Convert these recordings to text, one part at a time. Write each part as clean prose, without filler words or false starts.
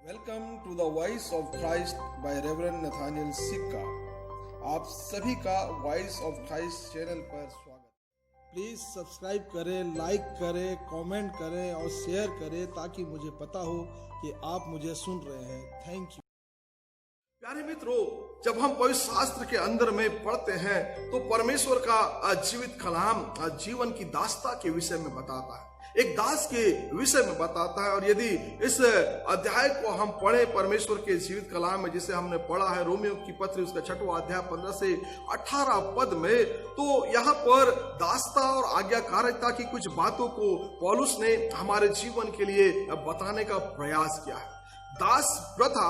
Welcome to the voice of Christ by reverend Nathaniel Sikka. आप सभी का वॉइस ऑफ क्राइस्ट चैनल पर स्वागत। प्लीज सब्सक्राइब करें, लाइक करें, कमेंट करें और शेयर करें ताकि मुझे पता हो कि आप मुझे सुन रहे हैं। Thank you. प्यारे मित्रों, जब हम पवित्र शास्त्र के अंदर में पढ़ते हैं तो परमेश्वर का जीवित कलाम जीवन की दास्ता के विषय में बताता है, एक दास के विषय में बताता है। और यदि इस अध्याय को हम पढ़े परमेश्वर के जीवित कलाम में, जिसे हमने पढ़ा है रोमियो की पत्री उसका 6वां अध्याय 15 से 18 पद में, तो यहाँ पर दास्ता और आज्ञाकारिता की कुछ बातों को पौलुस ने हमारे जीवन के लिए बताने का प्रयास किया है। दास प्रथा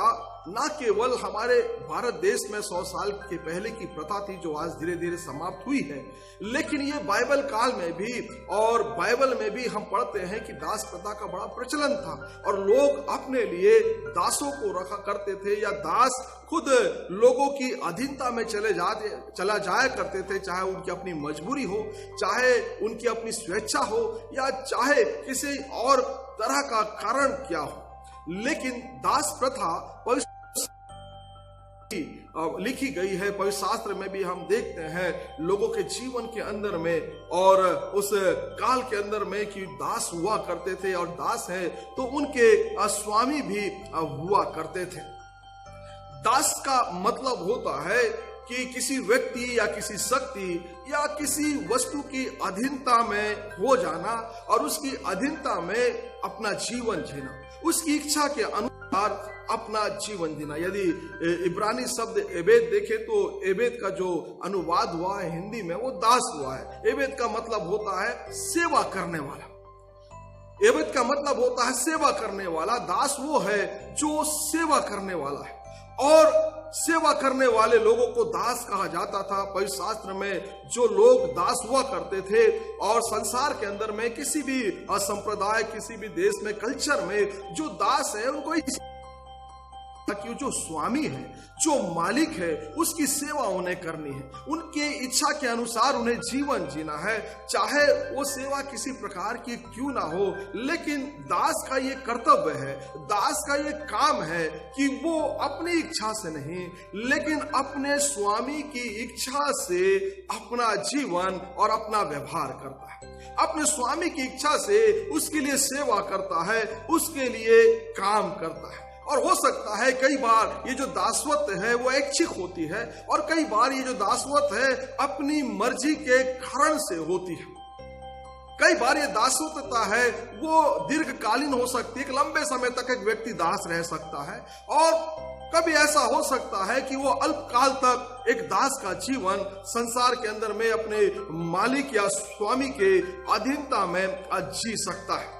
न केवल हमारे भारत देश में 100 साल के पहले की प्रथा थी जो आज धीरे धीरे समाप्त हुई है, लेकिन ये बाइबल काल में भी और बाइबल में भी हम पढ़ते हैं कि दास प्रथा का बड़ा प्रचलन था और लोग अपने लिए दासों को रखा करते थे, या दास खुद लोगों की अधीनता में चला जाया करते थे, चाहे उनकी अपनी मजबूरी हो, चाहे उनकी अपनी स्वेच्छा हो, या चाहे किसी और तरह का कारण क्या हो। लेकिन दास प्रथा लिखी गई है पवित्र शास्त्र में भी, हम देखते हैं लोगों के जीवन के अंदर में और उस काल के अंदर में कि दास हुआ करते थे, और दास है तो उनके स्वामी भी हुआ करते थे। दास का मतलब होता है कि किसी व्यक्ति या किसी शक्ति या किसी वस्तु की अधीनता में हो जाना और उसकी अधीनता में अपना जीवन जीना, उसकी इच्छा के अनुसार अपना जीवन जीना। यदि इब्रानी शब्द एबेद देखे तो एबेद का जो अनुवाद हुआ है हिंदी में वो दास हुआ है। एबेद का मतलब होता है सेवा करने वाला। एबेद का मतलब होता है सेवा करने वाला। दास वो है जो सेवा करने वाला है, और सेवा करने वाले लोगों को दास कहा जाता था। पवित्र शास्त्र में जो लोग दास हुआ करते थे और संसार के अंदर में किसी भी संप्रदाय, किसी भी देश में, कल्चर में जो दास है उनको कि जो स्वामी है, जो मालिक है, उसकी सेवा उन्हें करनी है, उनके इच्छा के अनुसार उन्हें जीवन जीना है, चाहे वो सेवा किसी प्रकार की क्यों ना हो। लेकिन दास का ये कर्तव्य है, दास का ये काम है कि वो अपनी इच्छा से नहीं लेकिन अपने स्वामी की इच्छा से अपना जीवन और अपना व्यवहार करता है, अपने स्वामी की इच्छा से उसके लिए सेवा करता है, उसके लिए काम करता है। और हो सकता है कई बार ये जो दासवत है वो ऐच्छिक होती है, और कई बार ये जो दासवत है अपनी मर्जी के कारण से होती है। कई बार ये दासवतता है वो दीर्घकालीन हो सकती है, एक लंबे समय तक एक व्यक्ति दास रह सकता है, और कभी ऐसा हो सकता है कि वो अल्पकाल तक एक दास का जीवन संसार के अंदर में अपने मालिक या स्वामी के अधीनता में जी सकता है।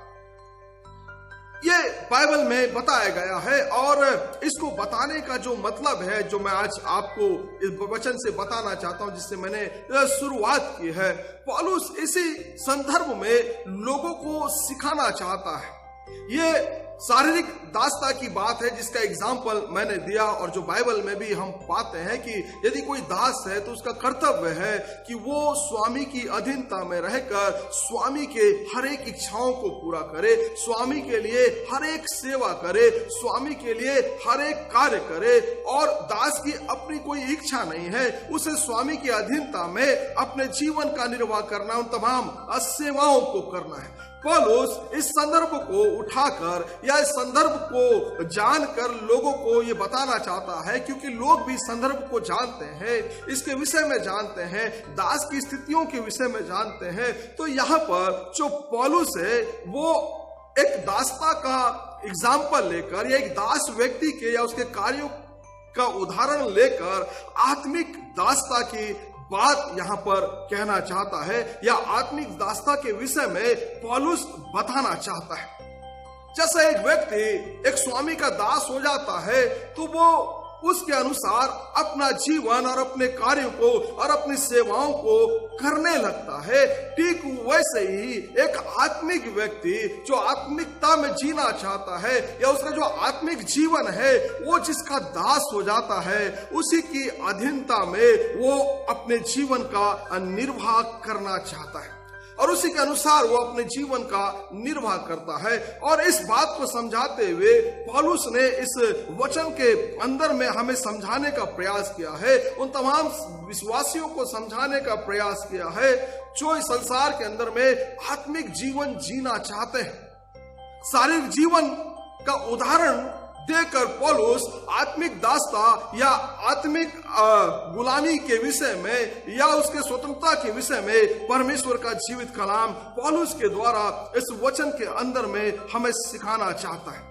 ये बाइबल में बताया गया है, और इसको बताने का जो मतलब है, जो मैं आज आपको इस वचन से बताना चाहता हूं, जिससे मैंने शुरुआत की है, पौलुस इसी संदर्भ में लोगों को सिखाना चाहता है। ये शारीरिक दासता की बात है जिसका एग्जाम्पल मैंने दिया, और जो बाइबल में भी हम पाते हैं कि यदि कोई दास है तो उसका कर्तव्य है कि वो स्वामी की अधीनता में रहकर स्वामी के हर एक इच्छाओं को पूरा करे, स्वामी के लिए हर एक सेवा करे, स्वामी के लिए हर एक कार्य करे। और दास की अपनी कोई इच्छा नहीं है, उसे स्वामी की अधीनता में अपने जीवन का निर्वाह करना, उन तमाम सेवाओं को करना है। पौलुस इस संदर्भ को उठाकर या इस संदर्भ को जानकर लोगों को ये बताना चाहता है, क्योंकि लोग भी संदर्भ को जानते हैं, इसके विषय में जानते हैं, दास की स्थितियों के विषय में जानते हैं। तो यहाँ पर जो पौलुस है वो एक दासता का एग्जाम्पल लेकर या एक दास व्यक्ति के या उसके कार्यों का उदाहरण लेकर आत्मिक दासता की बात यहाँ पर कहना चाहता है, या आत्मिक दासता के विषय में पौलुस बताना चाहता है। जैसे एक व्यक्ति एक स्वामी का दास हो जाता है तो वो उसके अनुसार अपना जीवन और अपने कार्यों को और अपनी सेवाओं को करने लगता है। ठीक वैसे ही एक आत्मिक व्यक्ति जो आत्मिकता में जीना चाहता है, या उसका जो आत्मिक जीवन है वो जिसका दास हो जाता है, उसी की अधीनता में वो अपने जीवन का निर्वाह करना चाहता है। और उसी के अनुसार वो अपने जीवन का निर्वाह करता है। और इस बात को समझाते हुए पौलुस ने इस वचन के अंदर में हमें समझाने का प्रयास किया है, उन तमाम विश्वासियों को समझाने का प्रयास किया है जो इस संसार के अंदर में आत्मिक जीवन जीना चाहते हैं। शारीरिक जीवन का उदाहरण देकर पौलुस आत्मिक दासता या आत्मिक गुलामी के विषय में या उसके स्वतंत्रता के विषय में परमेश्वर का जीवित कलाम पौलुस के द्वारा इस वचन के अंदर में हमें सिखाना चाहता है।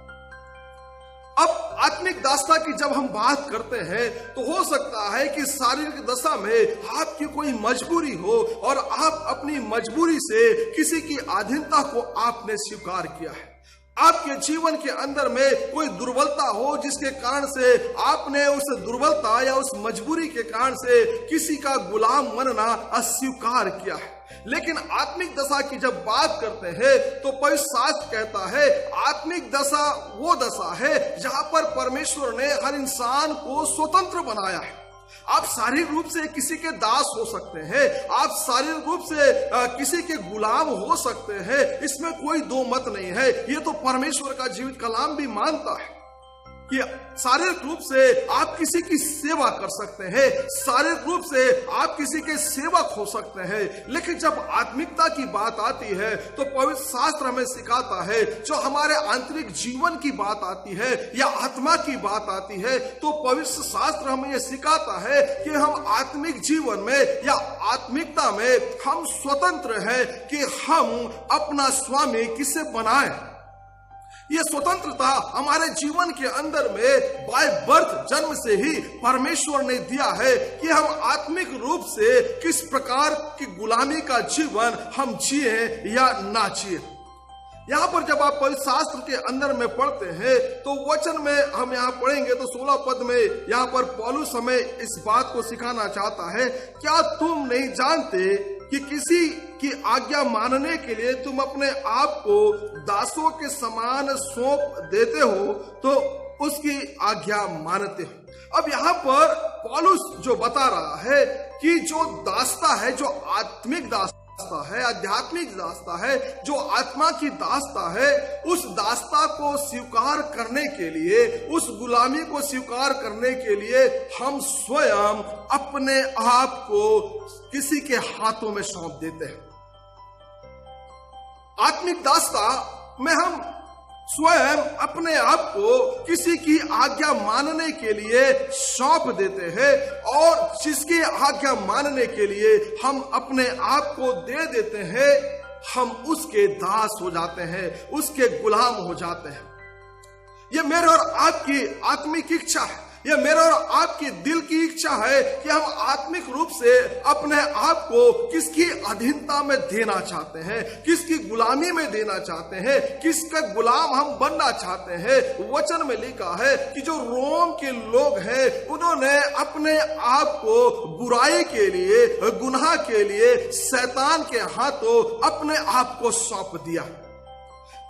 अब आत्मिक दासता की जब हम बात करते हैं तो हो सकता है कि शारीरिक दशा में आपकी कोई मजबूरी हो और आप अपनी मजबूरी से किसी की अधीनता को आपने स्वीकार किया है। आपके जीवन के अंदर में कोई दुर्बलता हो जिसके कारण से आपने उस दुर्बलता या उस मजबूरी के कारण से किसी का गुलाम बनना अस्वीकार किया है। लेकिन आत्मिक दशा की जब बात करते हैं तो पवित्र शास्त्र कहता है आत्मिक दशा वो दशा है जहां पर परमेश्वर ने हर इंसान को स्वतंत्र बनाया है। आप शारीरिक रूप से किसी के दास हो सकते हैं, आप शारीरिक रूप से किसी के गुलाम हो सकते हैं, इसमें कोई दो मत नहीं है। ये तो परमेश्वर का जीवित कलाम भी मानता है कि शारीरिक रूप से आप किसी की सेवा कर सकते हैं, शारीरिक रूप से आप किसी के सेवक हो सकते हैं। लेकिन जब आत्मिकता की बात आती है तो पवित्र शास्त्र हमें सिखाता है, जो हमारे आंतरिक जीवन की बात आती है या आत्मा की बात आती है, तो पवित्र शास्त्र हमें यह सिखाता है कि हम आत्मिक जीवन में या आत्मिकता में हम स्वतंत्र हैं कि हम अपना स्वामी किसे बनाएं। ये स्वतंत्रता हमारे जीवन के अंदर में बाय बर्थ जन्म से ही परमेश्वर ने दिया है कि हम आत्मिक रूप से किस प्रकार की गुलामी का जीवन हम जिए या ना जिए। यहाँ पर जब आप पवित्र शास्त्र के अंदर में पढ़ते हैं तो वचन में हम यहाँ पढ़ेंगे तो 16 पद में यहाँ पर पौलुस हमें इस बात को सिखाना चाहता है, क्या तुम नहीं जानते कि किसी की आज्ञा मानने के लिए तुम अपने आप को दासों के समान सौंप देते हो तो उसकी आज्ञा मानते हो। अब यहाँ पर पौलुस जो बता रहा है कि जो दासता है, जो आत्मिक दासता है, आध्यात्मिक दासता है, जो आत्मा की दासता है, उस दासता को स्वीकार करने के लिए, उस गुलामी को स्वीकार करने के लिए हम स्वयं अपने आप को किसी के हाथों में सौंप देते हैं। आत्मिक दासता में हम स्वयं अपने आप को किसी की आज्ञा मानने के लिए सौंप देते हैं और जिसकी आज्ञा मानने के लिए हम अपने आप को दे देते हैं, हम उसके दास हो जाते हैं, उसके गुलाम हो जाते हैं। यह मेरे और आपकी आत्मिक इच्छा है, यह मेरा और आपके दिल की इच्छा है कि हम आत्मिक रूप से अपने आप को किसकी अधीनता में देना चाहते हैं, किसकी गुलामी में देना चाहते हैं, किसका गुलाम हम बनना चाहते हैं। वचन में लिखा है कि जो रोम के लोग हैं उन्होंने अपने आप को बुराई के लिए, गुनाह के लिए शैतान के हाथों अपने आप को सौंप दिया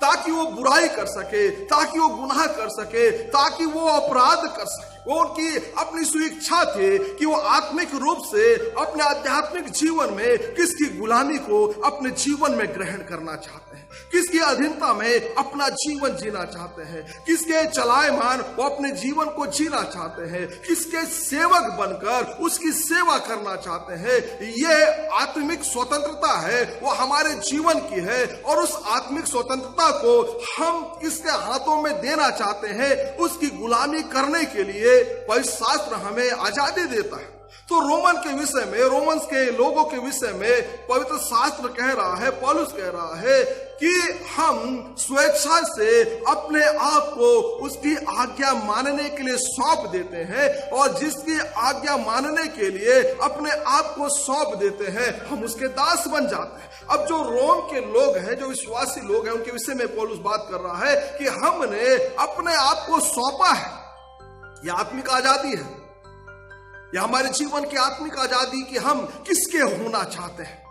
ताकि वो बुराई कर सके, ताकि वो गुनाह कर सके, ताकि वो अपराध कर सके। वो उनकी अपनी स्वेच्छा थी कि वो आत्मिक रूप से अपने आध्यात्मिक जीवन में किसकी गुलामी को अपने जीवन में ग्रहण करना चाहते हैं, किसकी अधीनता में अपना जीवन जीना चाहते हैं, किसके चलायमान वो अपने जीवन को जीना चाहते हैं, किसके सेवक बनकर उसकी सेवा करना चाहते हैं। ये आत्मिक स्वतंत्रता है, वो हमारे जीवन की है और उस आत्मिक स्वतंत्रता को हम किसके हाथों में देना चाहते हैं, उसकी गुलामी करने के लिए पवित्र शास्त्र हमें आजादी देता है। तो रोमन के विषय में, रोमन्स के लोगों के विषय में पवित्र शास्त्र कह रहा है, पौलुस कह रहा है कि हम स्वेच्छा से अपने आप को उसकी आज्ञा मानने के लिए सौंप देते हैं और जिसकी आज्ञा मानने के लिए अपने आप को सौंप देते हैं हम उसके दास बन जाते हैं। अब जो रोम के लोग हैं, जो विश्वासी लोग हैं, उनके विषय में पौलुस बात कर रहा है कि हमने अपने आप को सौंपा है। यह आत्मिक आजादी है, यह हमारे जीवन की आत्मिक आजादी कि हम किसके होना चाहते हैं।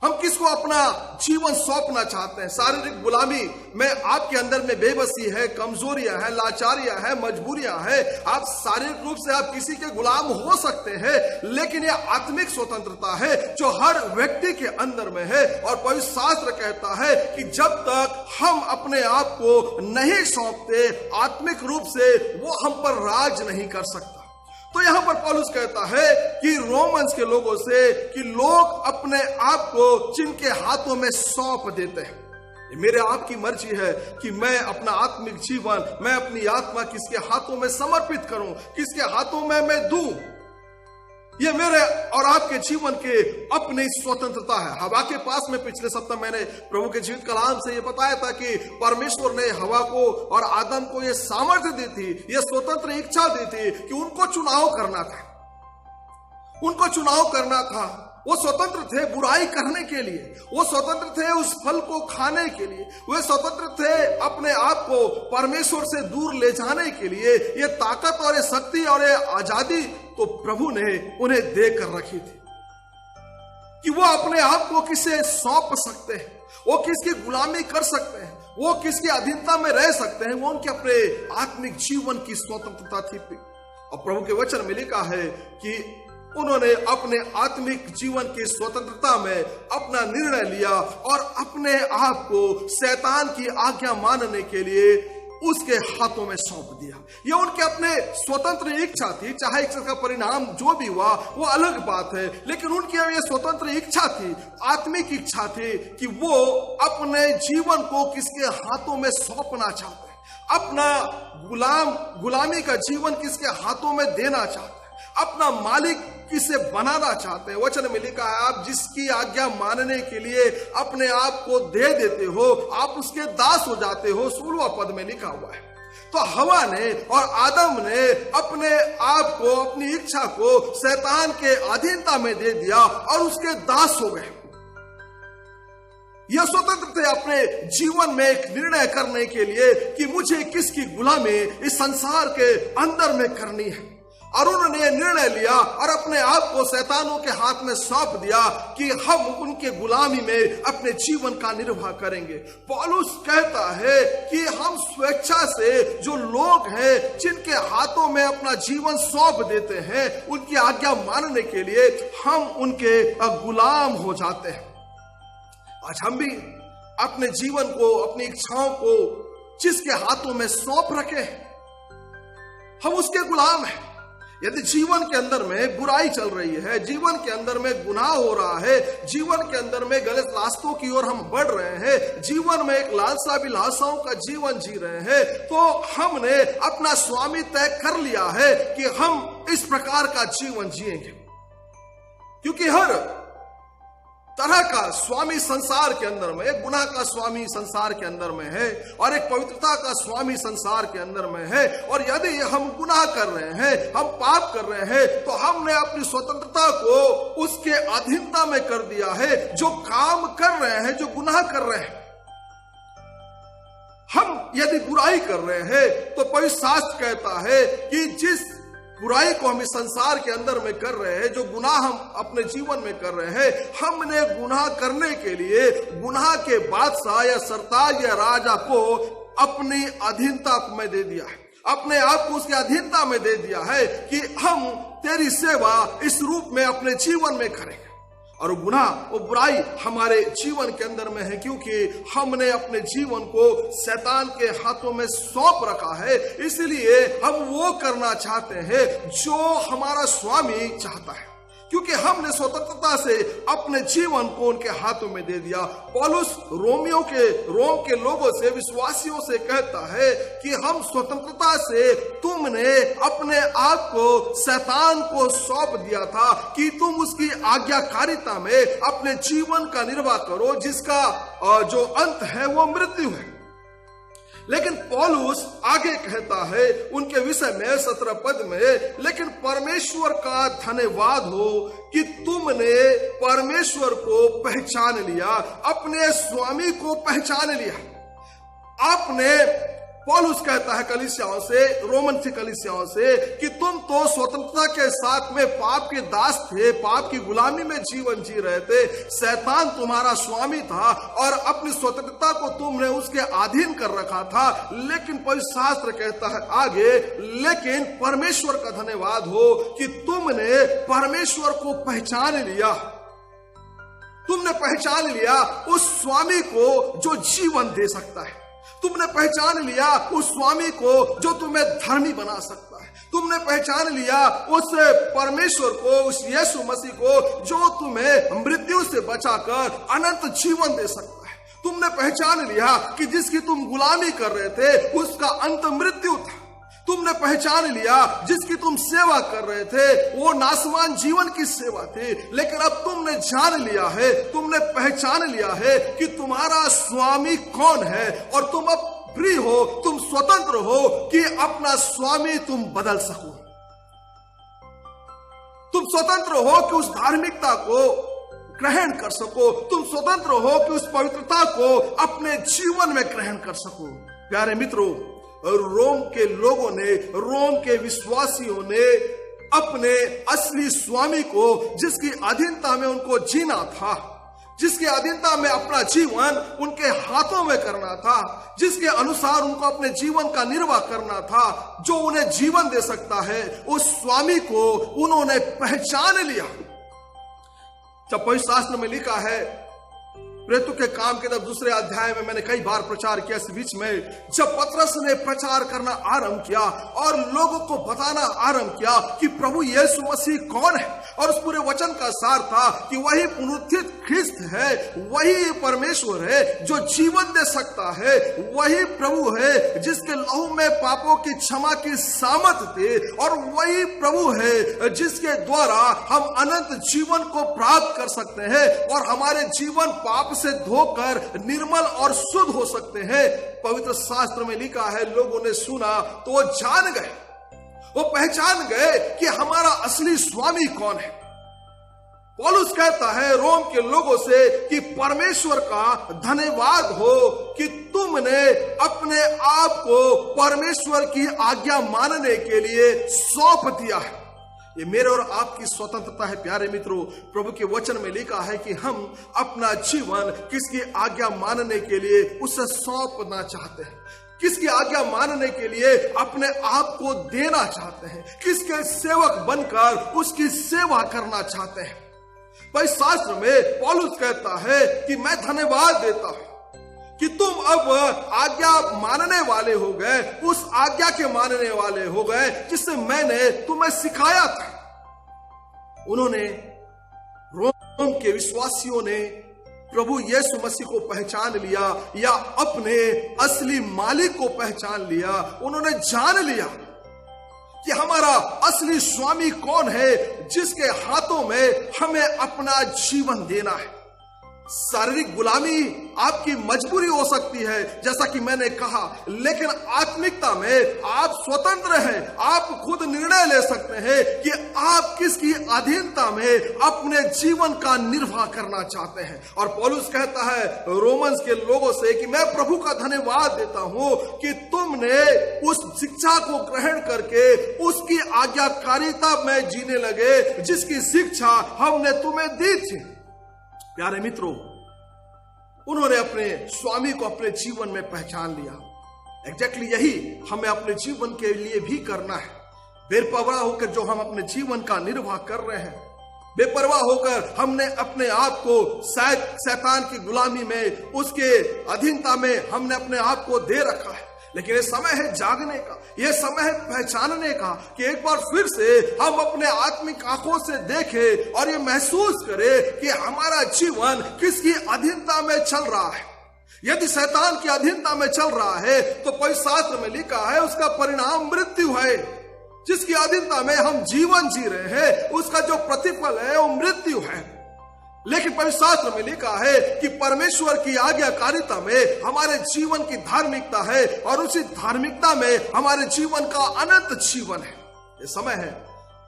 हम किसको अपना जीवन सौंपना चाहते हैं? शारीरिक गुलामी में आपके अंदर में बेबसी है, कमजोरियां हैं, लाचारियां हैं, मजबूरियां हैं। आप शारीरिक रूप से आप किसी के गुलाम हो सकते हैं, लेकिन यह आत्मिक स्वतंत्रता है जो हर व्यक्ति के अंदर में है। और पवित्र शास्त्र कहता है कि जब तक हम अपने आप को नहीं सौंपते आत्मिक रूप से, वो हम पर राज नहीं कर सकता। तो यहां पर पौलुस कहता है कि रोमन्स के लोगों से कि लोग अपने आप को जिनके हाथों में सौंप देते हैं। मेरे आपकी मर्जी है कि मैं अपना आत्मिक जीवन, मैं अपनी आत्मा किसके हाथों में समर्पित करूं, किसके हाथों में मैं दूं। ये मेरे और आपके जीवन के अपनी स्वतंत्रता है। हवा के पास में पिछले सप्ताह मैंने प्रभु के जीवित कलाम से ये बताया था कि परमेश्वर ने हवा को और आदम को ये सामर्थ्य दी थी, ये स्वतंत्र इच्छा दी थी कि उनको चुनाव करना था, उनको चुनाव करना था। वो स्वतंत्र थे बुराई करने के लिए, वो स्वतंत्र थे उस फल को खाने के लिए, वे स्वतंत्र थे अपने आप को परमेश्वर से दूर ले जाने के लिए। ये ताकत और ये शक्ति और ये आजादी तो प्रभु ने उन्हें देकर रखी थी कि वो अपने आप को किसे सौंप सकते हैं, वो किसकी गुलामी कर सकते हैं, वो किसकी अधीनता में रह सकते हैं। वो उनके अपने आत्मिक जीवन की स्वतंत्रता थी। और प्रभु के वचन में लिखा है कि उन्होंने अपने आत्मिक जीवन की स्वतंत्रता में अपना निर्णय लिया और अपने आप को शैतान की आज्ञा मानने के लिए उसके हाथों में सौंप दिया। यह उनके अपने स्वतंत्र इच्छा थी, चाहे इच्छा का परिणाम जो भी हुआ वो अलग बात है, लेकिन उनकी यह स्वतंत्र इच्छा थी, आत्मिक इच्छा थी कि वो अपने जीवन को किसके हाथों में सौंपना चाहते हैं, अपना गुलामी का जीवन किसके हाथों में देना चाहते हैं, अपना मालिक किसे बनाना चाहते हैं। वचन में लिखा है आप जिसकी आज्ञा मानने के लिए अपने आप को दे देते हो, आप उसके दास हो जाते हो। 16वां पद में लिखा हुआ है। तो हवा ने और आदम ने अपने आप को, अपनी इच्छा को शैतान के अधीनता में दे दिया और उसके दास हो गए। यह स्वतंत्र थे अपने जीवन में एक निर्णय करने के लिए कि मुझे किसकी गुलामी इस संसार के अंदर में करनी है। और उन्होंने यह निर्णय लिया और अपने आप को शैतानों के हाथ में सौंप दिया कि हम उनके गुलामी में अपने जीवन का निर्वाह करेंगे। पौलुस कहता है कि हम स्वेच्छा से जो लोग हैं जिनके हाथों में अपना जीवन सौंप देते हैं, उनकी आज्ञा मानने के लिए हम उनके गुलाम हो जाते हैं। आज हम भी अपने जीवन को, अपनी इच्छाओं को जिसके हाथों में सौंप रखे, हम उसके गुलाम हैं। यदि जीवन के अंदर में बुराई चल रही है, जीवन के अंदर में गुनाह हो रहा है, जीवन के अंदर में गलत रास्तों की ओर हम बढ़ रहे हैं, जीवन में एक लालसा विलासाओं का जीवन जी रहे हैं, तो हमने अपना स्वामी तय कर लिया है कि हम इस प्रकार का जीवन जिएंगे। क्योंकि हर तरह का स्वामी संसार के अंदर में, एक गुनाह का स्वामी संसार के अंदर में है और एक पवित्रता का स्वामी संसार के अंदर में है। और यदि हम गुनाह कर रहे हैं, हम पाप कर रहे हैं, तो हमने अपनी स्वतंत्रता को उसके अधीनता में कर दिया है। जो काम कर रहे हैं, जो गुनाह कर रहे हैं, हम यदि बुराई कर रहे हैं, तो पवित्र शास्त्र कहता है कि जिस बुराई को हम इस संसार के अंदर में कर रहे हैं, जो गुनाह हम अपने जीवन में कर रहे हैं, हमने गुनाह करने के लिए गुनाह के बादशाह या सरताज या राजा को अपनी अधीनता में दे दिया है, अपने आप को उसकी अधीनता में दे दिया है कि हम तेरी सेवा इस रूप में अपने जीवन में करेंगे। और गुनाह, वो बुराई हमारे जीवन के अंदर में है क्योंकि हमने अपने जीवन को शैतान के हाथों में सौंप रखा है। इसलिए हम वो करना चाहते हैं जो हमारा स्वामी चाहता है, क्योंकि हमने स्वतंत्रता से अपने जीवन को उनके हाथों में दे दिया। पौलुस रोम के लोगों से, विश्वासियों से कहता है कि हम स्वतंत्रता से, तुमने अपने आप को शैतान को सौंप दिया था कि तुम उसकी आज्ञाकारिता में अपने जीवन का निर्वाह करो, जिसका जो अंत है वो मृत्यु है। लेकिन पौलुस आगे कहता है उनके विषय में 17 पद में, लेकिन परमेश्वर का धन्यवाद हो कि तुमने परमेश्वर को पहचान लिया, अपने स्वामी को पहचान लिया। आपने पौलुस कहता है कलीसियाओं से, रोमन की कलीसियाओं से, कि तुम तो स्वतंत्रता के साथ में पाप के दास थे, पाप की गुलामी में जीवन जी रहे थे, शैतान तुम्हारा स्वामी था और अपनी स्वतंत्रता को तुमने उसके अधीन कर रखा था। लेकिन पवित्र शास्त्र कहता है आगे, लेकिन परमेश्वर का धन्यवाद हो कि तुमने परमेश्वर को पहचान लिया। तुमने पहचान लिया उस स्वामी को जो जीवन दे सकता है। तुमने पहचान लिया उस स्वामी को जो तुम्हें धर्मी बना सकता है। तुमने पहचान लिया उस परमेश्वर को, उस यीशु मसीह को जो तुम्हें मृत्यु से बचाकर अनंत जीवन दे सकता है। तुमने पहचान लिया कि जिसकी तुम गुलामी कर रहे थे उसका अंत मृत्यु था। तुमने पहचान लिया जिसकी तुम सेवा कर रहे थे वो नासमान जीवन की सेवा थी। लेकिन अब तुमने जान लिया है, तुमने पहचान लिया है कि तुम्हारा स्वामी कौन है और तुम अब फ्री हो, तुम स्वतंत्र हो कि अपना स्वामी तुम बदल सको। तुम स्वतंत्र हो कि उस धार्मिकता को ग्रहण कर सको। तुम स्वतंत्र हो कि उस पवित्रता को अपने जीवन में ग्रहण कर सको। प्यारे मित्रों, रोम के लोगों ने, रोम के विश्वासियों ने अपने असली स्वामी को, जिसकी अधीनता में उनको जीना था, जिसके अधीनता में अपना जीवन उनके हाथों में करना था, जिसके अनुसार उनको अपने जीवन का निर्वाह करना था, जो उन्हें जीवन दे सकता है, उस स्वामी को उन्होंने पहचान लिया। जब पवित्र शास्त्र में लिखा है, प्रेरितों के काम के दूसरे अध्याय में मैंने कई बार प्रचार किया, इस बीच में जब पतरस ने प्रचार करना आरंभ किया और लोगों को बताना आरंभ किया कि प्रभु यीशु मसीह कौन है, और उस पूरे वचन का सार था कि वही पुनरुत्थित ख्रिस्त है, वही परमेश्वर है जो जीवन दे सकता है, वही प्रभु है जिसके लहू में पापों की क्षमा की सामर्थ थी, और वही प्रभु है जिसके द्वारा हम अनंत जीवन को प्राप्त कर सकते हैं और हमारे जीवन पाप से धोकर निर्मल और शुद्ध हो सकते हैं। पवित्र शास्त्र में लिखा है, लोगों ने सुना तो वो जान गए, वो पहचान गए कि हमारा असली स्वामी कौन है। पौलुस कहता है रोम के लोगों से कि परमेश्वर का धन्यवाद हो कि तुमने अपने आप को परमेश्वर की आज्ञा मानने के लिए सौंप दिया है। ये मेरे और आपकी स्वतंत्रता है। प्यारे मित्रों, प्रभु के वचन में लिखा है कि हम अपना जीवन किसकी आज्ञा मानने के लिए उसे सौंपना चाहते हैं, किसकी आज्ञा मानने के लिए अपने आप को देना चाहते हैं, किसके सेवक बनकर उसकी सेवा करना चाहते हैं। भाई शास्त्र में पौलुस कहता है कि मैं धन्यवाद देता हूं कि तुम अब आज्ञा मानने वाले हो गए, उस आज्ञा के मानने वाले हो गए जिससे मैंने तुम्हें सिखाया था। उन्होंने, रोम के विश्वासियों ने प्रभु यीशु मसीह को पहचान लिया या अपने असली मालिक को पहचान लिया। उन्होंने जान लिया कि हमारा असली स्वामी कौन है, जिसके हाथों में हमें अपना जीवन देना है। शारीरिक गुलामी आपकी मजबूरी हो सकती है, जैसा कि मैंने कहा, लेकिन आत्मिकता में आप स्वतंत्र हैं। आप खुद निर्णय ले सकते हैं कि आप किसकी अधीनता में अपने जीवन का निर्वाह करना चाहते हैं। और पौलुस कहता है रोमन्स के लोगों से कि मैं प्रभु का धन्यवाद देता हूं कि तुमने उस शिक्षा को ग्रहण करके उसकी आज्ञाकारिता में जीने लगे, जिसकी शिक्षा हमने तुम्हें दी थी। प्यारे मित्रों, उन्होंने अपने स्वामी को अपने जीवन में पहचान लिया। एग्जैक्टली यही हमें अपने जीवन के लिए भी करना है। बेपरवाह होकर जो हम अपने जीवन का निर्वाह कर रहे हैं, बेपरवाह होकर हमने अपने आप को शैतान की गुलामी में, उसके अधीनता में हमने अपने आप को दे रखा है। लेकिन ये समय है जागने का, ये समय है पहचानने का कि एक बार फिर से हम अपने आत्मिक आंखों से देखें और ये महसूस करें कि हमारा जीवन किसकी अधीनता में चल रहा है। यदि शैतान की अधीनता में चल रहा है तो पवित्र शास्त्र में लिखा है उसका परिणाम मृत्यु है। जिसकी अधीनता में हम जीवन जी रहे हैं उसका जो प्रतिफल है वो मृत्यु है। लेकिन पवित्र शास्त्र में लिखा है कि परमेश्वर की आज्ञाकारिता में हमारे जीवन की धार्मिकता है और उसी धार्मिकता में हमारे जीवन का अनंत जीवन है। ये समय है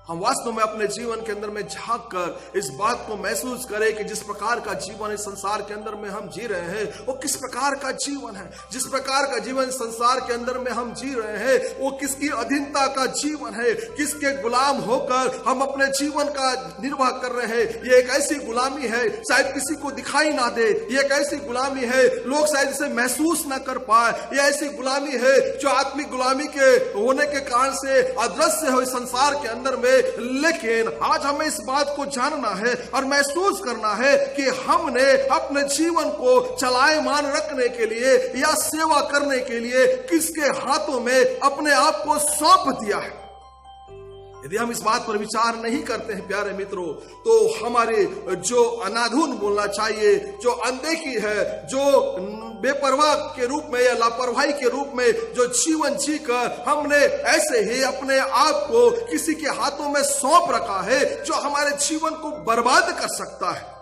हम वास्तव में अपने जीवन के अंदर में झांक कर इस बात को महसूस करें कि जिस प्रकार का जीवन इस संसार के अंदर में हम जी रहे हैं वो किस प्रकार का जीवन है। जिस प्रकार का जीवन संसार के अंदर में हम जी रहे हैं वो किसकी अधीनता का जीवन है, किसके गुलाम होकर हम अपने जीवन का निर्वाह कर रहे हैं। ये एक ऐसी गुलामी है शायद किसी को दिखाई ना दे, ये एक ऐसी गुलामी है लोग शायद इसे महसूस ना कर पाए, ये ऐसी गुलामी है जो आत्मिक गुलामी के होने के कारण से अदृश्य है संसार के अंदर में। लेकिन आज हमें इस बात को जानना है और महसूस करना है कि हमने अपने जीवन को चलायमान रखने के लिए या सेवा करने के लिए किसके हाथों में अपने आप को सौंप दिया है। यदि हम इस बात पर विचार नहीं करते हैं प्यारे मित्रों, तो हमारे जो अनाधुन बोलना चाहिए, जो अनदेखी है, जो बेपरवाह के रूप में या लापरवाही के रूप में जो जीवन जीकर हमने ऐसे ही अपने आप को किसी के हाथों में सौंप रखा है जो हमारे जीवन को बर्बाद कर सकता है।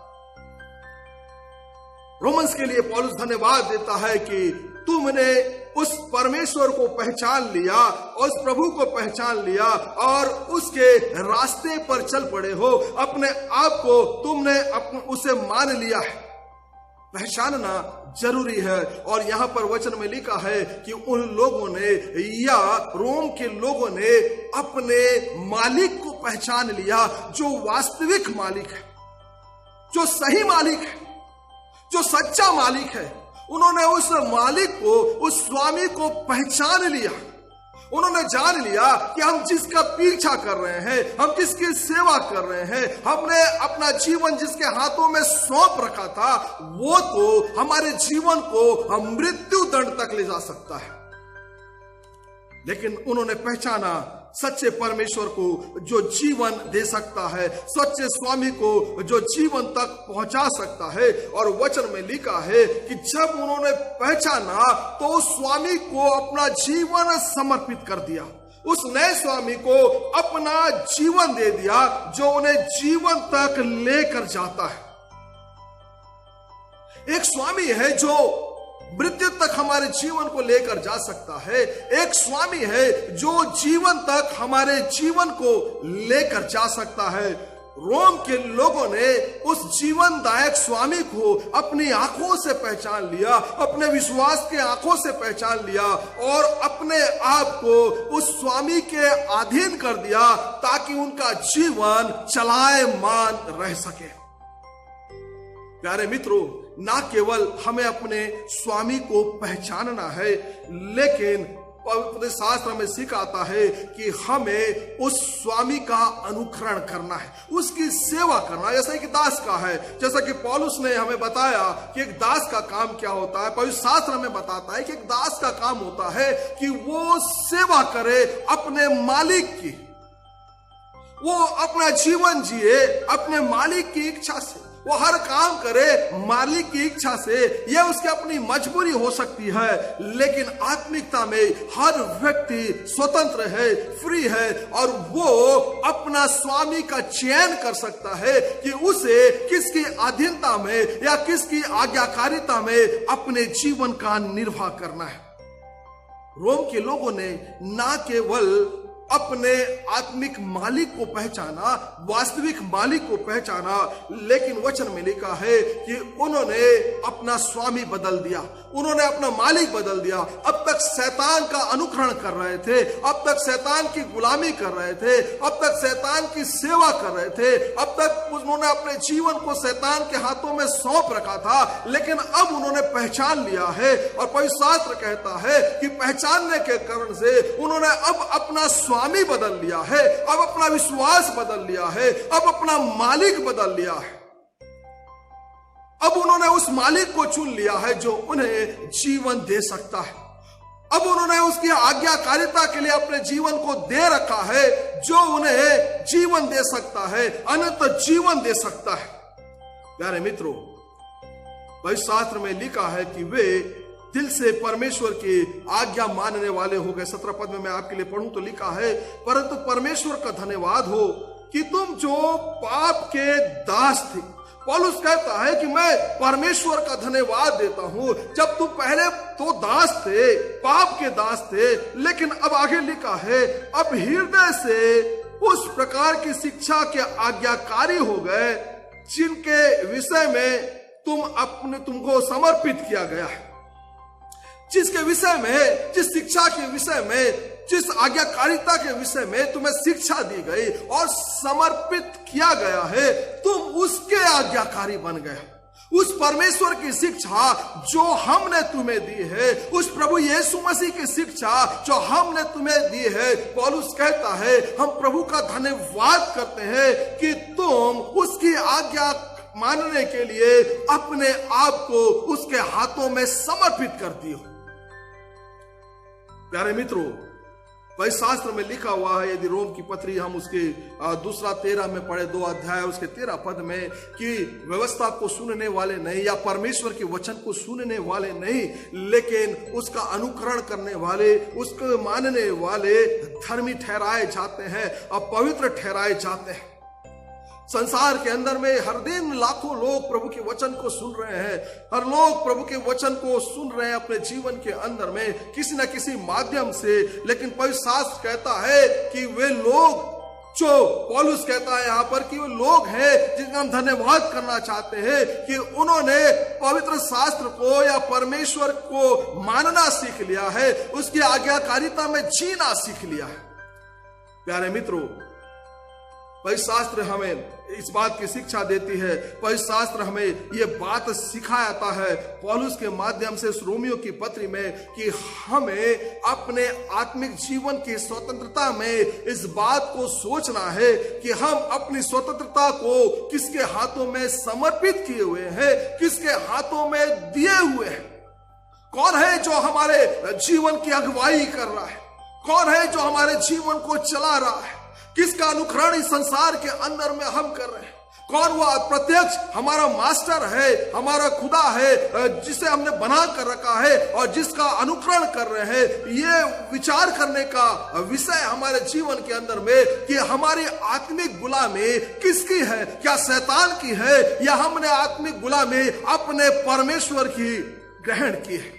रोमन्स के लिए पौलुस धन्यवाद देता है कि तुमने उस परमेश्वर को पहचान लिया, उस प्रभु को पहचान लिया और उसके रास्ते पर चल पड़े हो। अपने आप को तुमने उसे मान लिया है। पहचानना जरूरी है। और यहां पर वचन में लिखा है कि उन लोगों ने या रोम के लोगों ने अपने मालिक को पहचान लिया, जो वास्तविक मालिक है, जो सही मालिक है, जो सच्चा मालिक है। उन्होंने उस मालिक को, उस स्वामी को पहचान लिया। उन्होंने जान लिया कि हम जिसका पीछा कर रहे हैं, हम जिसकी सेवा कर रहे हैं, हमने अपना जीवन जिसके हाथों में सौंप रखा था, वो तो हमारे जीवन को मृत्यु दंड तक ले जा सकता है। लेकिन उन्होंने पहचाना सच्चे परमेश्वर को जो जीवन दे सकता है, सच्चे स्वामी को जो जीवन तक पहुंचा सकता है। और वचन में लिखा है कि जब उन्होंने पहचाना तो उस स्वामी को अपना जीवन समर्पित कर दिया, उस नए स्वामी को अपना जीवन दे दिया जो उन्हें जीवन तक लेकर जाता है। एक स्वामी है जो मृत्यु तक हमारे जीवन को लेकर जा सकता है। एक स्वामी है जो जीवन तक हमारे जीवन को लेकर जा सकता है। रोम के लोगों ने उस जीवनदायक स्वामी को अपनी आंखों से पहचान लिया, अपने विश्वास के आंखों से पहचान लिया और अपने आप को उस स्वामी के अधीन कर दिया ताकि उनका जीवन चलायमान रह सके। प्यारे मित्रों, ना केवल हमें अपने स्वामी को पहचानना है, लेकिन पवित्र शास्त्र में सिखाता है कि हमें उस स्वामी का अनुकरण करना है, उसकी सेवा करना, जैसा कि दास का है। जैसा कि पौलुस ने हमें बताया कि एक दास का काम क्या होता है, पवित्र शास्त्र हमें बताता है कि एक दास का काम होता है कि वो सेवा करे अपने मालिक की, वो अपना जीवन जिए अपने मालिक की इच्छा से, वो हर काम करे मालिक की इच्छा से। यह उसकी अपनी मजबूरी हो सकती है, लेकिन आत्मिकता में हर व्यक्ति स्वतंत्र है, फ्री है और वो अपना स्वामी का चयन कर सकता है कि उसे किसकी अधीनता में या किसकी आज्ञाकारिता में अपने जीवन का निर्वाह करना है। रोम के लोगों ने ना केवल अपने आत्मिक मालिक को पहचाना, वास्तविक मालिक को पहचाना, लेकिन वचन में लिखा है कि उन्होंने अपना स्वामी बदल दिया, उन्होंने अपना मालिक बदल दिया। अब तक शैतान का अनुकरण कर रहे थे, अब तक शैतान की गुलामी कर रहे थे, अब तक शैतान की सेवा कर रहे थे, अब तक उन्होंने अपने जीवन को शैतान के हाथों में सौंप रखा था, लेकिन अब उन्होंने पहचान लिया है। और पवित्र शास्त्र कहता है कि पहचानने के कारण से उन्होंने अब अपना स्वामी बदल लिया है, अब अपना विश्वास बदल लिया है, अब अपना मालिक बदल लिया है। अब उन्होंने उस मालिक को चुन लिया है जो उन्हें जीवन दे सकता है। अब उन्होंने उसकी आज्ञाकारिता के लिए अपने जीवन को दे रखा है, जो उन्हें जीवन दे सकता है, अनंत जीवन दे सकता है। प्यारे मित्रों, पवित्र शास्त्र में लिखा है कि वे दिल से परमेश्वर की आज्ञा मानने वाले हो गए। 17 पद में मैं आपके लिए पढ़ूं तो लिखा है, परंतु परमेश्वर का धन्यवाद हो कि तुम जो पाप के दास थे। पौलुस कहता है कि मैं परमेश्वर का धन्यवाद देता हूं, जब तुम पहले तो दास थे, पाप के दास थे, लेकिन अब आगे लिखा है अब हृदय से उस प्रकार की शिक्षा के आज्ञाकारी हो गए जिनके विषय में तुमको समर्पित किया गया है, जिसके विषय में, जिस शिक्षा के विषय में, जिस आज्ञाकारिता के विषय में तुम्हें शिक्षा दी गई और समर्पित किया गया है, तुम उसके आज्ञाकारी बन गए। उस परमेश्वर की शिक्षा जो हमने तुम्हें दी है, उस प्रभु यीशु मसीह की शिक्षा जो हमने तुम्हें दी है, पौलुस कहता है हम प्रभु का धन्यवाद करते हैं कि तुम उसकी आज्ञा मानने के लिए अपने आप को उसके हाथों में समर्पित करती हो। प्यारे मित्रों, भाई शास्त्र में लिखा हुआ है, यदि रोम की पत्री हम उसके 2:13 में पढ़े, 2 अध्याय उसके 13 पद में, कि व्यवस्था को सुनने वाले नहीं या परमेश्वर के वचन को सुनने वाले नहीं, लेकिन उसका अनुकरण करने वाले, उसको मानने वाले धर्मी ठहराए जाते हैं और पवित्र ठहराए जाते हैं। संसार के अंदर में हर दिन लाखों लोग प्रभु के वचन को सुन रहे हैं, हर लोग प्रभु के वचन को सुन रहे हैं अपने जीवन के अंदर में किसी न किसी माध्यम से, लेकिन पवित्र शास्त्र कहता है कि वे लोग, जो पौलुस कहता है यहाँ पर कि वो लोग हैं जिनका हम धन्यवाद करना चाहते हैं कि उन्होंने पवित्र शास्त्र को या परमेश्वर को मानना सीख लिया है, उसकी आज्ञाकारिता में जीना सीख लिया है। प्यारे मित्रों, पवित्र शास्त्र हमें इस बात की शिक्षा देती है, पवित्र शास्त्र हमें यह बात सिखाता है पौलुस के माध्यम से रोमियो की पत्री में कि हमें अपने आत्मिक जीवन की स्वतंत्रता में इस बात को सोचना है कि हम अपनी स्वतंत्रता को किसके हाथों में समर्पित किए हुए हैं, किसके हाथों में दिए हुए हैं। कौन है जो हमारे जीवन की अगुवाई कर रहा है, कौन है जो हमारे जीवन को चला रहा है, किसका अनुकरण इस संसार के अंदर में हम कर रहे हैं। कौन वह प्रत्यक्ष हमारा मास्टर है, हमारा खुदा है, जिसे हमने बना कर रखा है और जिसका अनुकरण कर रहे हैं। ये विचार करने का विषय हमारे जीवन के अंदर में कि हमारी आत्मिक गुलामी किसकी है, क्या शैतान की है या हमने आत्मिक गुलामी अपने परमेश्वर की ग्रहण की है।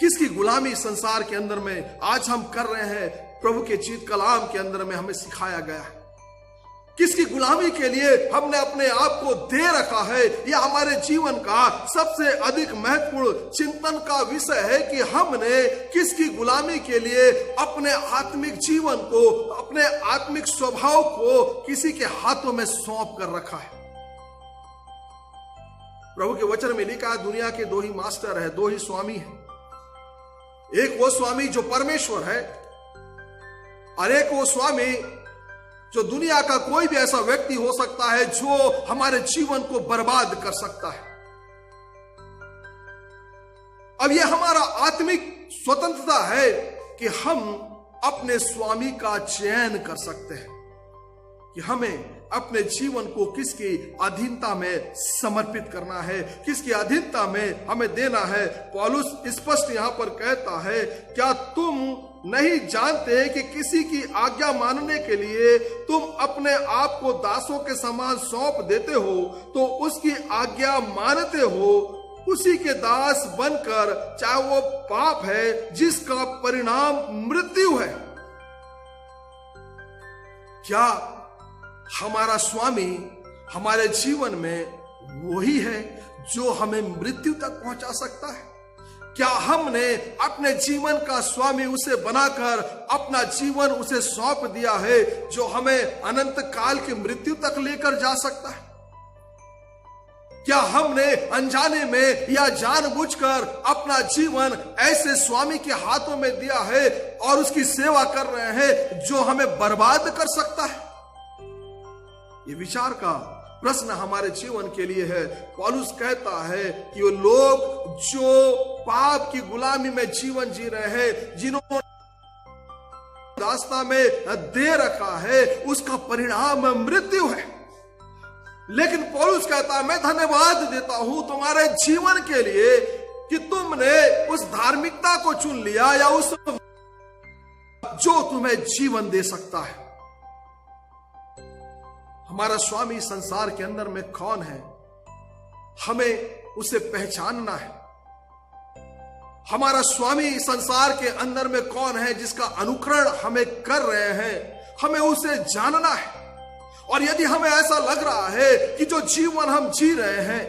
किसकी गुलामी संसार के अंदर में आज हम कर रहे हैं, प्रभु के जीत कलाम के अंदर में हमें सिखाया गया है। किसकी गुलामी के लिए हमने अपने आप को दे रखा है, यह हमारे जीवन का सबसे अधिक महत्वपूर्ण चिंतन का विषय है कि हमने किसकी गुलामी के लिए अपने आत्मिक जीवन को, अपने आत्मिक स्वभाव को किसी के हाथों में सौंप कर रखा है। प्रभु के वचन में लिखा है दुनिया के 2 ही मास्टर है, 2 ही स्वामी है। एक वो स्वामी जो परमेश्वर है और एक वो स्वामी जो दुनिया का कोई भी ऐसा व्यक्ति हो सकता है जो हमारे जीवन को बर्बाद कर सकता है। अब यह हमारा आत्मिक स्वतंत्रता है कि हम अपने स्वामी का चयन कर सकते हैं कि हमें अपने जीवन को किसकी अधीनता में समर्पित करना है, किसकी अधीनता में हमें देना है। पौलुस स्पष्ट यहां पर कहता है, क्या तुम नहीं जानते कि किसी की आज्ञा मानने के लिए तुम अपने आप को दासों के समान सौंप देते हो तो उसकी आज्ञा मानते हो, उसी के दास बनकर, चाहे वो पाप है जिसका परिणाम मृत्यु है। क्या हमारा स्वामी हमारे जीवन में वही है जो हमें मृत्यु तक पहुंचा सकता है? क्या हमने अपने जीवन का स्वामी उसे बनाकर अपना जीवन उसे सौंप दिया है जो हमें अनंत काल की मृत्यु तक लेकर जा सकता है? क्या हमने अनजाने में या जानबूझकर अपना जीवन ऐसे स्वामी के हाथों में दिया है और उसकी सेवा कर रहे हैं जो हमें बर्बाद कर सकता है? ये विचार का प्रश्न हमारे जीवन के लिए है। पौलुस कहता है कि वो लोग जो पाप की गुलामी में जीवन जी रहे हैं, जिन्होंने रास्ता में दे रखा है, उसका परिणाम मृत्यु है। लेकिन पौलुस कहता है मैं धन्यवाद देता हूं तुम्हारे जीवन के लिए कि तुमने उस धार्मिकता को चुन लिया या उस जो तुम्हें जीवन दे सकता है। हमारा स्वामी संसार के अंदर में कौन है, हमें उसे पहचानना है। हमारा स्वामी संसार के अंदर में कौन है जिसका अनुकरण हमें कर रहे हैं, हमें उसे जानना है। और यदि हमें ऐसा लग रहा है कि जो जीवन हम जी रहे हैं,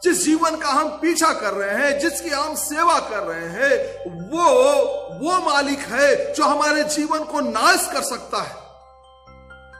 जिस जीवन का हम पीछा कर रहे हैं, जिसकी हम सेवा कर रहे हैं, वो मालिक है जो हमारे जीवन को नाश कर सकता है।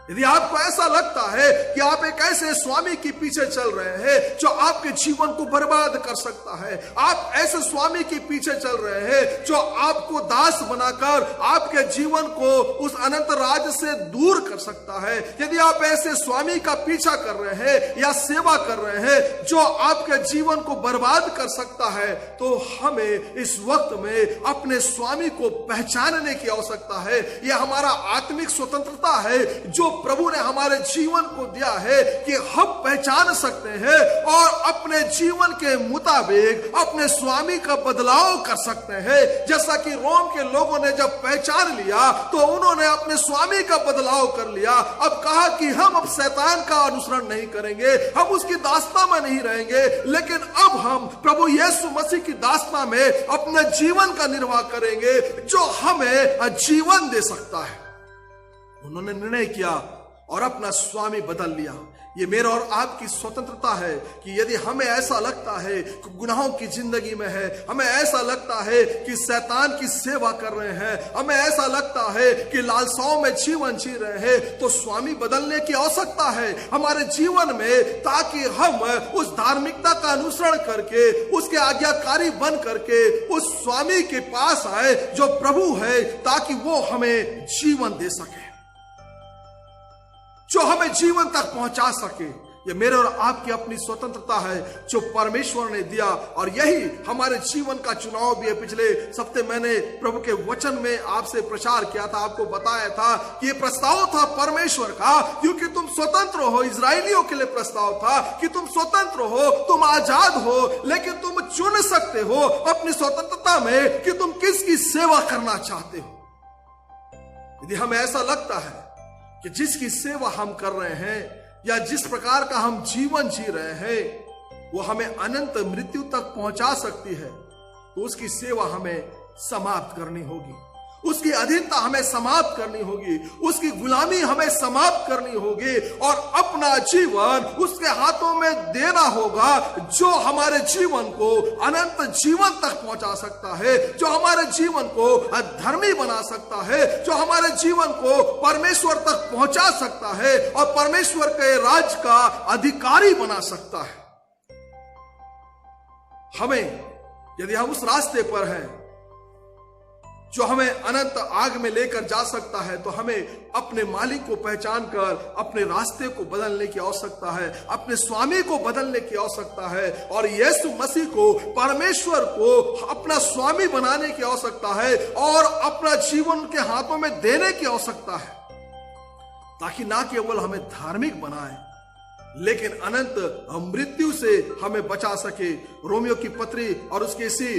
यदि आपको ऐसा लगता है कि आप एक ऐसे स्वामी के पीछे चल रहे हैं जो आपके जीवन को बर्बाद कर सकता है, आप ऐसे स्वामी के पीछे चल रहे हैं जो आपको दास बनाकर आपके जीवन को उस अनंत राज से दूर कर सकता है, यदि आप ऐसे स्वामी का पीछा कर रहे हैं या सेवा कर रहे हैं जो आपके जीवन को बर्बाद कर सकता है, तो हमें इस वक्त में अपने स्वामी को पहचानने की आवश्यकता है। यह हमारा आत्मिक स्वतंत्रता है जो प्रभु ने हमारे जीवन को दिया है कि हम पहचान सकते हैं और अपने जीवन के मुताबिक अपने स्वामी का बदलाव कर सकते हैं। जैसा कि रोम के लोगों ने जब पहचान लिया तो उन्होंने अपने स्वामी का बदलाव कर लिया। अब कहा कि हम अब शैतान का अनुसरण नहीं करेंगे, हम उसकी दास्ता में नहीं रहेंगे, लेकिन अब हम प्रभु यीशु मसीह की दास्ता में अपने जीवन का निर्वाह करेंगे जो हमें जीवन दे सकता है। उन्होंने निर्णय किया और अपना स्वामी बदल लिया। ये मेरा और आपकी स्वतंत्रता है कि यदि हमें ऐसा लगता है कि गुनाहों की जिंदगी में है, हमें ऐसा लगता है कि शैतान की सेवा कर रहे हैं, हमें ऐसा लगता है कि लालसाओं में जीवन जी रहे हैं, तो स्वामी बदलने की आवश्यकता है हमारे जीवन में, ताकि हम उस धार्मिकता का अनुसरण करके उसके आज्ञाकारी बन करके उस स्वामी के पास आए जो प्रभु है, ताकि वो हमें जीवन दे सके, जो हमें जीवन तक पहुंचा सके। ये मेरे और आपकी अपनी स्वतंत्रता है जो परमेश्वर ने दिया, और यही हमारे जीवन का चुनाव भी है। पिछले हफ्ते मैंने प्रभु के वचन में आपसे प्रचार किया था, आपको बताया था कि ये प्रस्ताव था परमेश्वर का, क्योंकि तुम स्वतंत्र हो। इजरायलियों के लिए प्रस्ताव था कि तुम स्वतंत्र हो, तुम आजाद हो, लेकिन तुम चुन सकते हो अपनी स्वतंत्रता में कि तुम किसकी सेवा करना चाहते हो। यदि हमें ऐसा लगता है कि जिसकी सेवा हम कर रहे हैं या जिस प्रकार का हम जीवन जी रहे हैं वो हमें अनंत मृत्यु तक पहुंचा सकती है, तो उसकी सेवा हमें समाप्त करनी होगी, उसकी अधीनता हमें समाप्त करनी होगी, उसकी गुलामी हमें समाप्त करनी होगी और अपना जीवन उसके हाथों में देना होगा, जो हमारे जीवन को अनंत जीवन तक पहुंचा सकता है, जो हमारे जीवन को धर्मी बना सकता है, जो हमारे जीवन को परमेश्वर तक पहुंचा सकता है और परमेश्वर के राज का अधिकारी बना सकता है। हमें, यदि हम उस रास्ते पर हैं जो हमें अनंत आग में लेकर जा सकता है, तो हमें अपने मालिक को पहचान कर अपने रास्ते को बदलने की आवश्यकता है, अपने स्वामी को बदलने की आवश्यकता है और यीशु मसीह को, परमेश्वर को अपना स्वामी बनाने की आवश्यकता है और अपना जीवन के हाथों में देने की आवश्यकता है, ताकि ना केवल हमें धार्मिक बनाए लेकिन अनंत मृत्यु से हमें बचा सके। रोमियो की पत्री और उसके इसी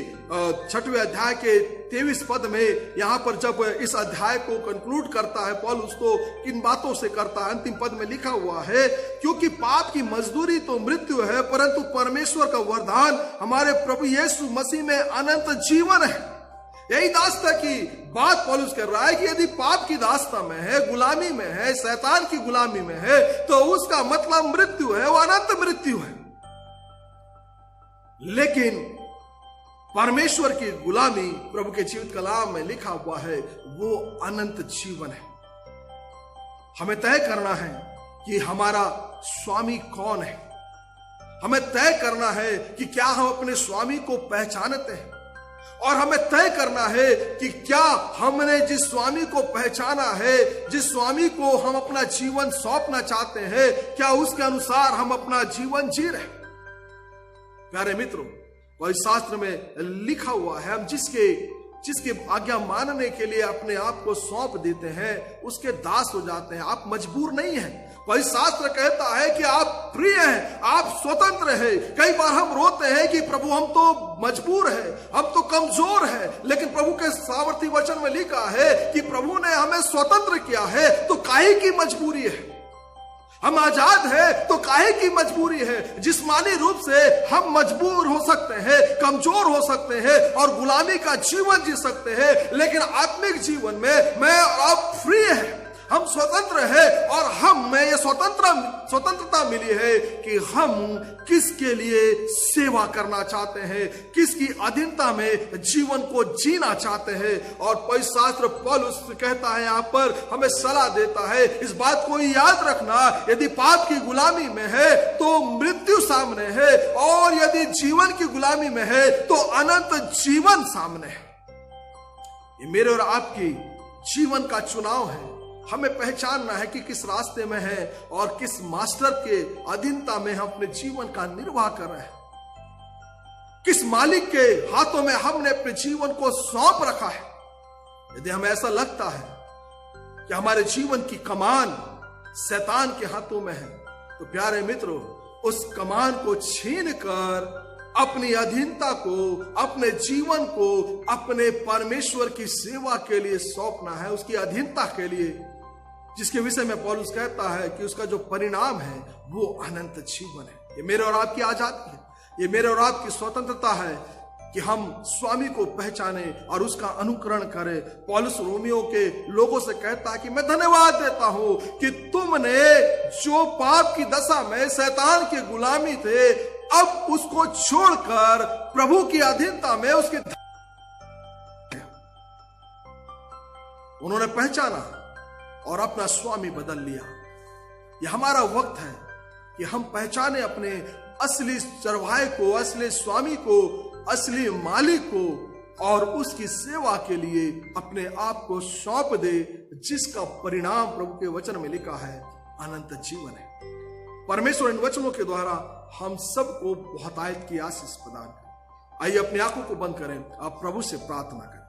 6वें अध्याय के 23 पद में, यहां पर जब इस अध्याय को कंक्लूड करता है पौलुस, तो किन बातों से करता है। अंतिम पद में लिखा हुआ है, क्योंकि पाप की मजदूरी तो मृत्यु है, परंतु परमेश्वर का वरदान हमारे प्रभु यीशु मसीह में अनंत जीवन है। यही दास्ता की बात पौलुस कर रहा है कि यदि पाप की दास्ता में है, गुलामी में है, शैतान की गुलामी में है, तो उसका मतलब मृत्यु है, वो अनंत मृत्यु है। लेकिन परमेश्वर की गुलामी, प्रभु के जीवित कलाम में लिखा हुआ है, वो अनंत जीवन है। हमें तय करना है कि हमारा स्वामी कौन है। हमें तय करना है कि क्या हम अपने स्वामी को पहचानते हैं, और हमें तय करना है कि क्या हमने जिस स्वामी को पहचाना है, जिस स्वामी को हम अपना जीवन सौंपना चाहते हैं, क्या उसके अनुसार हम अपना जीवन जी रहे। प्यारे मित्रों, वही शास्त्र में लिखा हुआ है, हम जिसके आज्ञा मानने के लिए अपने आप को सौंप देते हैं उसके दास हो जाते हैं। आप मजबूर नहीं हैं। वही शास्त्र कहता है कि आप प्रिय हैं, आप स्वतंत्र हैं। कई बार हम रोते हैं कि प्रभु हम तो मजबूर हैं, हम तो कमजोर हैं, लेकिन प्रभु के सामर्थी वचन में लिखा है कि प्रभु ने हमें स्वतंत्र किया है, तो काहे की मजबूरी है। हम आजाद हैं तो काहे की मजबूरी है? जिस्मानी रूप से हम मजबूर हो सकते हैं, कमजोर हो सकते हैं और गुलामी का जीवन जी सकते हैं, लेकिन आत्मिक जीवन में मैं अब फ्री है, हम स्वतंत्र हैं और हमें ये स्वतंत्रता मिली है कि हम किसके लिए सेवा करना चाहते हैं, किसकी अधीनता में जीवन को जीना चाहते हैं। और पवित्र शास्त्र पौलुस कहता है, यहाँ पर हमें सलाह देता है, इस बात को याद रखना, यदि पाप की गुलामी में है तो मृत्यु सामने है, और यदि जीवन की गुलामी में है तो अनंत जीवन सामने है। ये मेरे और आपकी जीवन का चुनाव है। हमें पहचानना है कि किस रास्ते में है और किस मास्टर के अधीनता में हम अपने जीवन का निर्वाह कर रहे हैं, किस मालिक के हाथों में हमने अपने जीवन को सौंप रखा है। यदि हमें ऐसा लगता है कि हमारे जीवन की कमान शैतान के हाथों में है, तो प्यारे मित्रों, उस कमान को छीन कर अपनी अधीनता को, अपने जीवन को अपने परमेश्वर की सेवा के लिए सौंपना है, उसकी अधीनता के लिए, जिसके विषय में पौलुस कहता है कि उसका जो परिणाम है वो अनंत जीवन है। ये मेरे और आपकी आजादी है, ये मेरे और आपकी स्वतंत्रता है कि हम स्वामी को पहचाने और उसका अनुकरण करें। पौलुस रोमियो के लोगों से कहता है कि मैं धन्यवाद देता हूं कि तुमने जो पाप की दशा में शैतान की गुलामी थे, अब उसको छोड़कर प्रभु की अधीनता में उसके उन्होंने पहचाना और अपना स्वामी बदल लिया। यह हमारा वक्त है कि हम पहचाने अपने असली चरवाहे को, असली स्वामी को, असली मालिक को, और उसकी सेवा के लिए अपने आप को सौंप दे, जिसका परिणाम प्रभु के वचन में लिखा है अनंत जीवन है। परमेश्वर इन वचनों के द्वारा हम सबको बहुतायत की आशीष प्रदान करें। आइए अपनी आंखों को बंद करें, आप प्रभु से प्रार्थना करें।